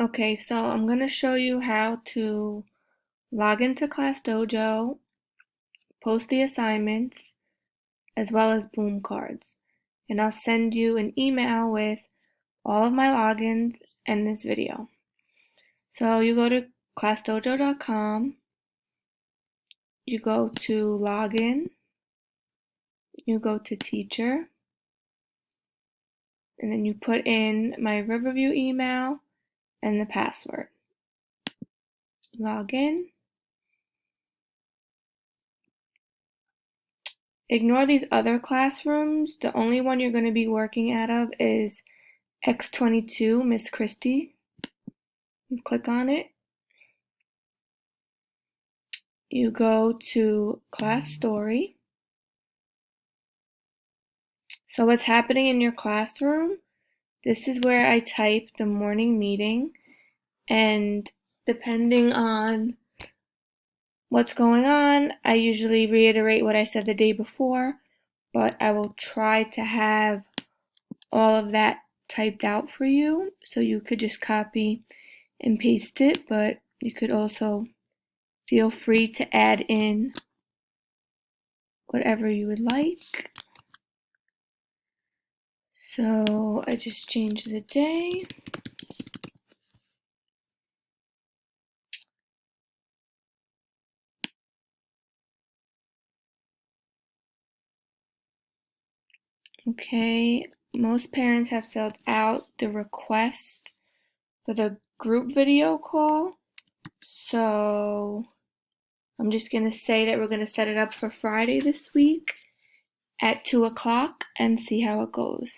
Okay, so I'm going to show you how to log into ClassDojo, post the assignments, as well as Boom cards. And I'll send you an email with all of my logins and this video. So you go to ClassDojo.com, you go to Login, you go to Teacher, and then you put in my Riverview email and the password. Log in. Ignore these other classrooms. The only one you're going to be working out of is X22, Miss Christie. You click on it. You go to Class Story. So what's happening in your classroom, this is where I type the morning meeting, and depending on what's going on, I usually reiterate what I said the day before, but I will try to have all of that typed out for you, so you could just copy and paste it, but you could also feel free to add in whatever you would like. So I just changed the day. Okay, most parents have filled out the request for the group video call. So I'm just going to say that we're going to set it up for Friday this week at 2 o'clock and see how it goes.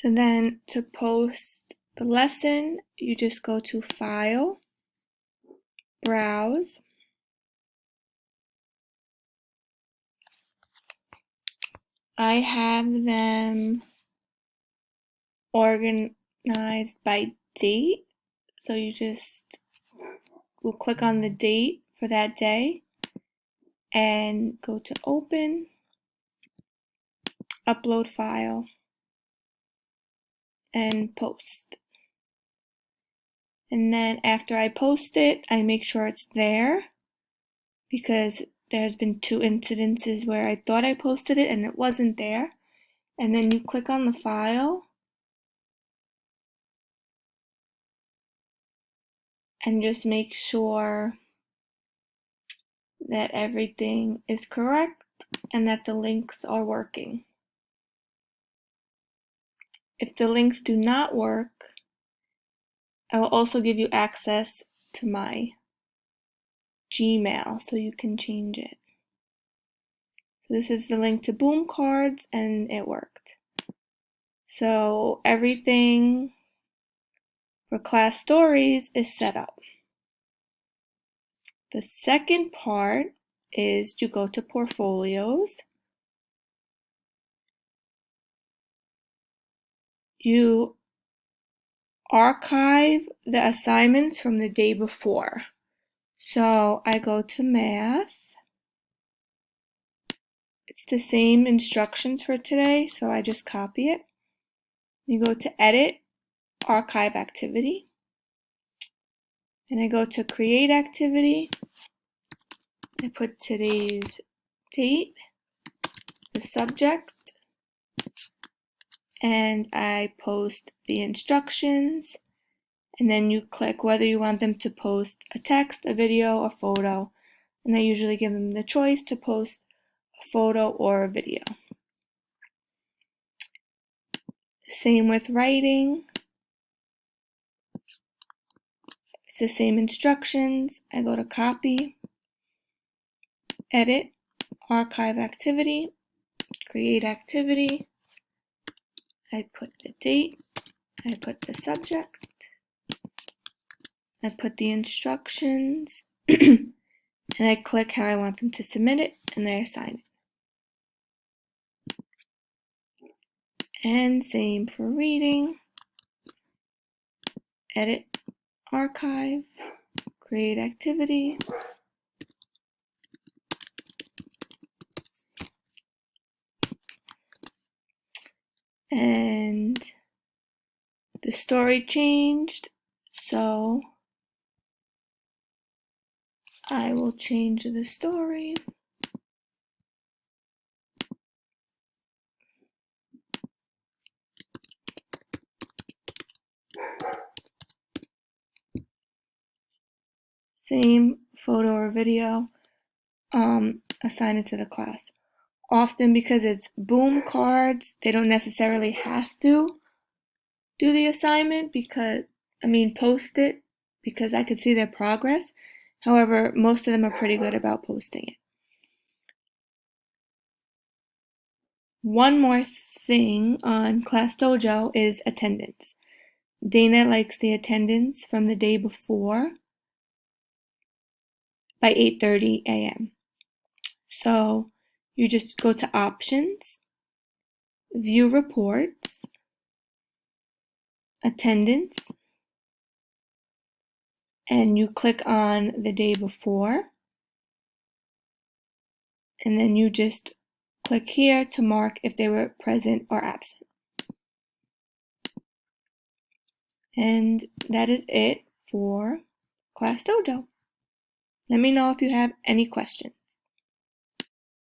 So then to post the lesson, you just go to File, Browse. I have them organized by date. So you just will click on the date for that day and go to Open, Upload File, and Post. And then after I post it, I make sure it's there, because there's been 2 incidences where I thought I posted it and it wasn't there. And then you click on the file and just make sure that everything is correct and that the links are working. If the links do not work, I will also give you access to my Gmail so you can change it. So this is the link to Boom Cards, and it worked. So everything for class stories is set up. The second part is you go to portfolios. You archive the assignments from the day before. So I go to math. It's the same instructions for today, so I just copy it. You go to edit, archive activity. And I go to create activity. I put today's date, the subject, and I post the instructions. And then you click whether you want them to post a text, a video, a photo. And I usually give them the choice to post a photo or a video. Same with writing. It's the same instructions. I go to copy, edit, archive activity, create activity. I put the date, I put the subject, I put the instructions, and I click how I want them to submit it, and I assign it. And same for reading. Edit, archive, create activity. And the story changed, so I will change the story. Same photo or video, assign it to the class. Often, because it's Boom Cards, they don't necessarily have to do the assignment post it, because I could see their progress. However, most of them are pretty good about posting it. One more thing on Class Dojo is attendance. Dana likes the attendance from the day before by 8:30 a.m. So you just go to Options, View Reports, Attendance, and you click on the day before, and then you just click here to mark if they were present or absent. And that is it for Class Dojo. Let me know if you have any questions.